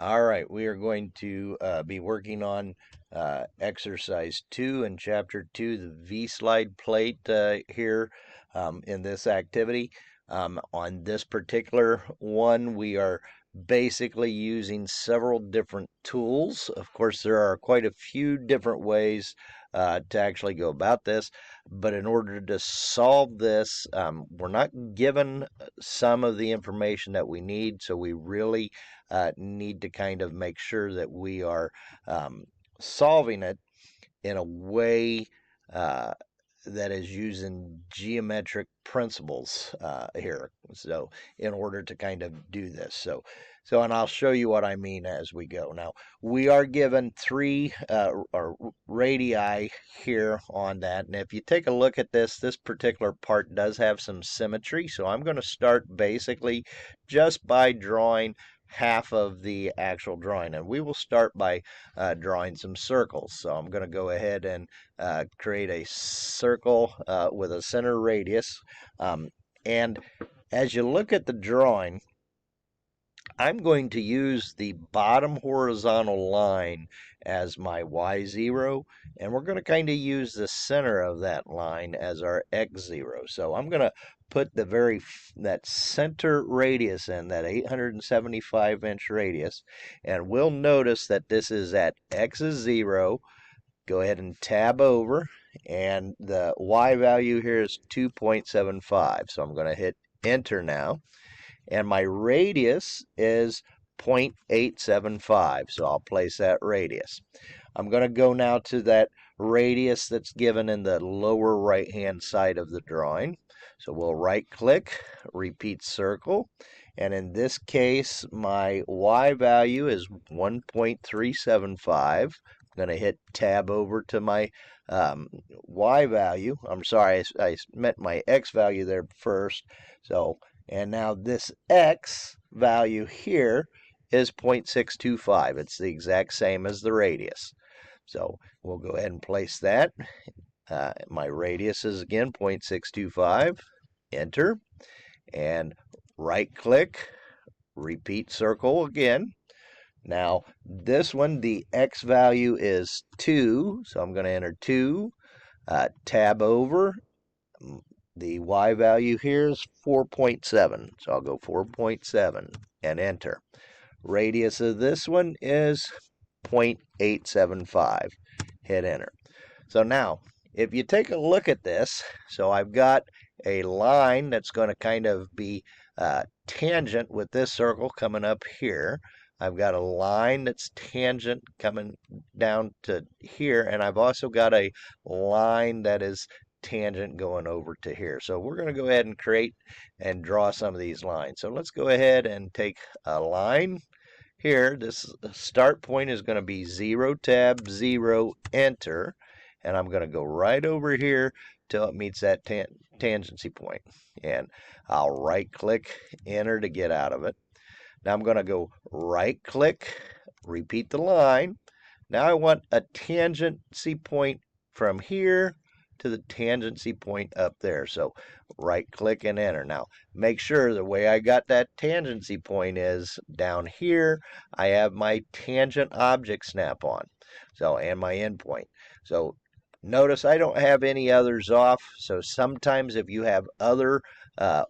All right, we are going to be working on exercise 2 in chapter 2, the V slide plate here in this activity. On this particular one, we are basically using several different tools. Of course, there are quite a few different ways to actually go about this, but in order to solve this, we're not given some of the information that we need, so we really need to kind of make sure that we are solving it in a way uh, that is using geometric principles here. So in order to kind of do this. And I'll show you what I mean as we go. Now, we are given three or radii here on that. And if you take a look at this particular part does have some symmetry. So I'm going to start basically just by drawing half of the actual drawing. And we will start by drawing some circles. So I'm going to go ahead and create a circle with a center radius. And as you look at the drawing, I'm going to use the bottom horizontal line as my y0, and we're going to kind of use the center of that line as our x0. So I'm going to put that center radius in, that 875-inch radius, and we'll notice that this is at x is 0. Go ahead and tab over, and the y value here is 2.75. So I'm going to hit enter now, and my radius is 0.875. So I'll place that radius. I'm going to go now to that radius that's given in the lower right hand side of the drawing. So we'll right click, repeat circle, and in this case my y value is 1.375. I'm going to hit tab over to my y value. I'm sorry, I meant my x value there first. And now this x value here is 0.625. It's the exact same as the radius. So we'll go ahead and place that. My radius is again 0.625. Enter. And right click, repeat circle again. Now this one, the x value is 2. So I'm going to enter 2. Tab over. The y value here is 4.7. So I'll go 4.7 and enter. Radius of this one is 0.875. Hit enter. So now, if you take a look at this, so I've got a line that's going to kind of be tangent with this circle coming up here. I've got a line that's tangent coming down to here, and I've also got a line that is tangent going over to here. So we're going to go ahead and create and draw some of these lines. So let's go ahead and take a line here. This start point is going to be 0, tab, 0, enter. And I'm going to go right over here till it meets that tangency point. And I'll right click, enter to get out of it. Now I'm going to go right click, repeat the line. Now I want a tangency point from here to the tangency point up there. So right click and enter. Now make sure the way I got that tangency point is down here. I have my tangent object snap on. And my endpoint. So notice I don't have any others off. So sometimes if you have other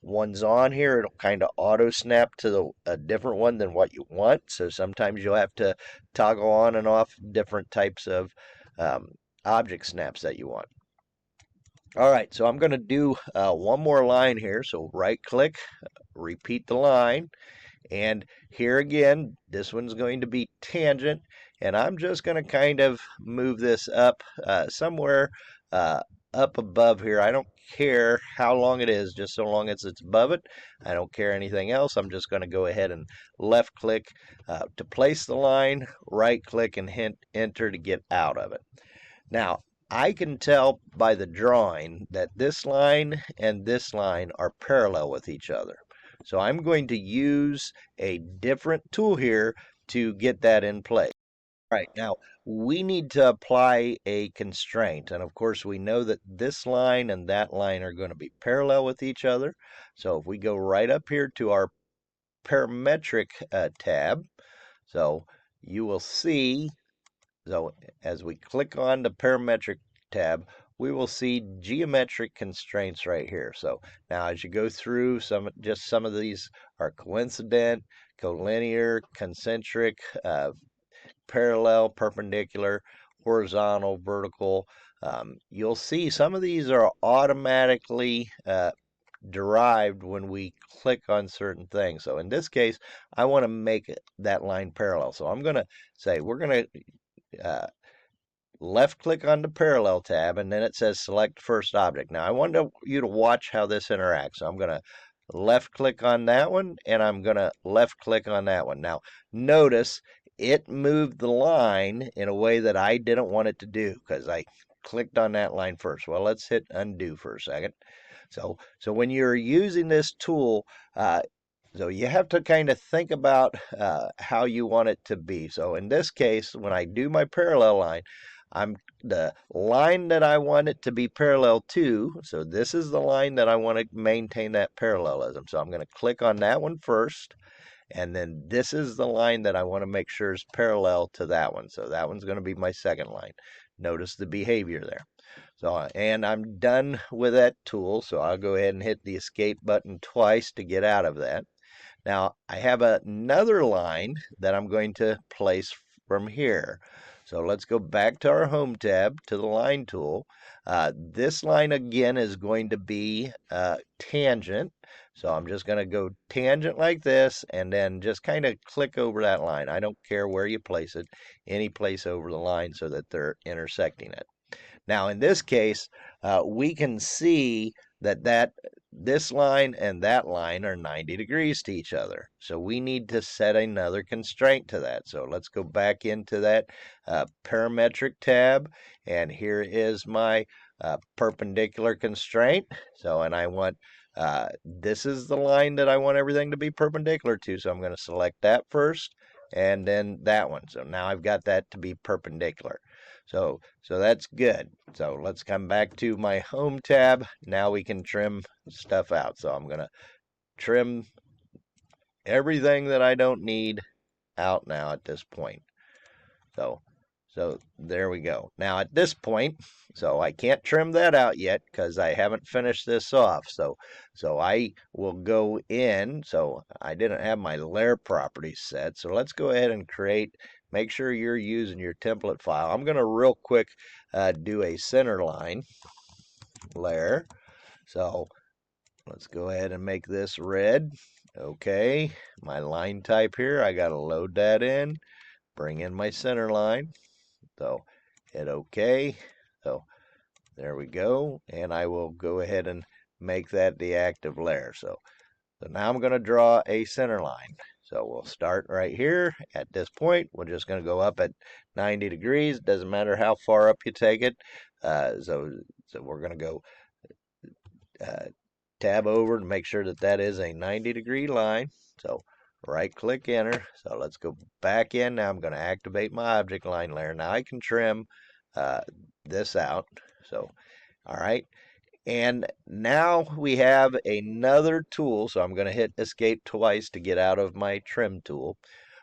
ones on here, it'll kind of auto snap to a different one than what you want. So sometimes you'll have to toggle on and off different types of object snaps that you want. All right, so I'm going to do one more line here. So right click, repeat the line. And here again, this one's going to be tangent. And I'm just going to kind of move this up somewhere up above here. I don't care how long it is, just so long as it's above it. I don't care anything else. I'm just going to go ahead and left click to place the line, right click and hit enter to get out of it. Now, I can tell by the drawing that this line and this line are parallel with each other. So I'm going to use a different tool here to get that in place. All right, now we need to apply a constraint. And of course, we know that this line and that line are going to be parallel with each other. So if we go right up here to our parametric tab, So you will see, so as we click on the parametric tab, we will see geometric constraints right here. So now as you go through, some of these are coincident, collinear, concentric, parallel, perpendicular, horizontal, vertical. You'll see some of these are automatically derived when we click on certain things. So in this case, I want to make that line parallel. So I'm going to say we're going to left click on the parallel tab, and then it says select first object. Now I want you to watch how this interacts. So I'm going to left click on that one, and I'm going to left click on that one. Now notice it moved the line in a way that I didn't want it to do because I clicked on that line first. Well, let's hit undo for a second. So when you're using this tool, so you have to kind of think about how you want it to be. So in this case, when I do my parallel line, I'm the line that I want it to be parallel to. So this is the line that I want to maintain that parallelism. So I'm going to click on that one first. And then this is the line that I want to make sure is parallel to that one. So that one's going to be my second line. Notice the behavior there. So, and I'm done with that tool. So I'll go ahead and hit the escape button twice to get out of that. Now I have another line that I'm going to place from here. So let's go back to our home tab to the line tool. This line again is going to be tangent. So I'm just going to go tangent like this and then just kind of click over that line. I don't care where you place it, any place over the line so that they're intersecting it. Now in this case, we can see that this line and that line are 90 degrees to each other. So we need to set another constraint to that. So let's go back into that parametric tab, and here is my perpendicular constraint. So, and I want this is the line that I want everything to be perpendicular to. So I'm going to select that first and then that one. So now I've got that to be perpendicular. So that's good. So let's come back to my home tab. Now we can trim stuff out. So I'm going to trim everything that I don't need out now at this point. So there we go. Now at this point, so I can't trim that out yet because I haven't finished this off. So I will go in. So I didn't have my layer properties set. So let's go ahead and create. Make sure you're using your template file. I'm going to real quick do a center line layer. So let's go ahead and make this red. Okay, my line type here, I got to load that in. Bring in my center line. So hit OK. So there we go. And I will go ahead and make that the active layer. So now I'm going to draw a center line. So we'll start right here at this point. We're just going to go up at 90 degrees. Doesn't matter how far up you take it. So we're going to go tab over to make sure that that is a 90-degree line. So right click enter. So let's go back in. Now I'm going to activate my object line layer. Now I can trim this out. So all right. And now we have another tool. So I'm going to hit escape twice to get out of my trim tool.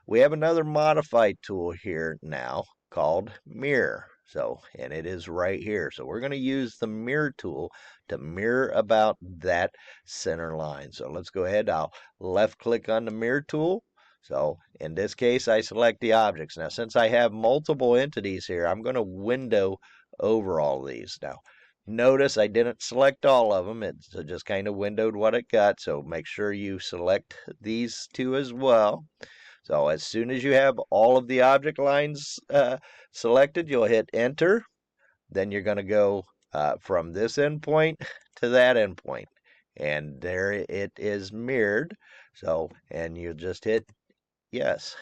We have another modified tool here now called mirror. So, and it is right here. So we're going to use the mirror tool to mirror about that center line. So let's go ahead. I'll left click on the mirror tool. So in this case, I select the objects. Now, since I have multiple entities here, I'm going to window over all these. Now, notice I didn't select all of them. It's just kind of windowed what it got. So make sure you select these two as well. So as soon as you have all of the object lines selected, you'll hit enter. Then you're going to go from this endpoint to that endpoint. And there it is mirrored. So, and you just hit yes.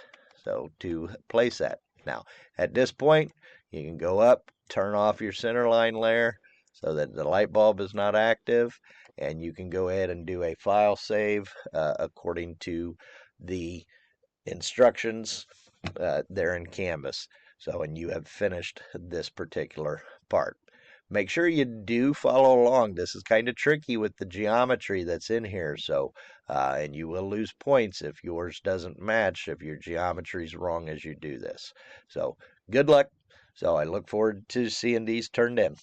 So to place that. Now, at this point, you can go up, turn off your center line layer so that the light bulb is not active. And you can go ahead and do a file save according to the instructions there in Canvas. So, and you have finished this particular part. Make sure you do follow along. This is kind of tricky with the geometry that's in here. So and you will lose points if yours doesn't match, if your geometry is wrong as you do this. So good luck. So I look forward to seeing these turned in.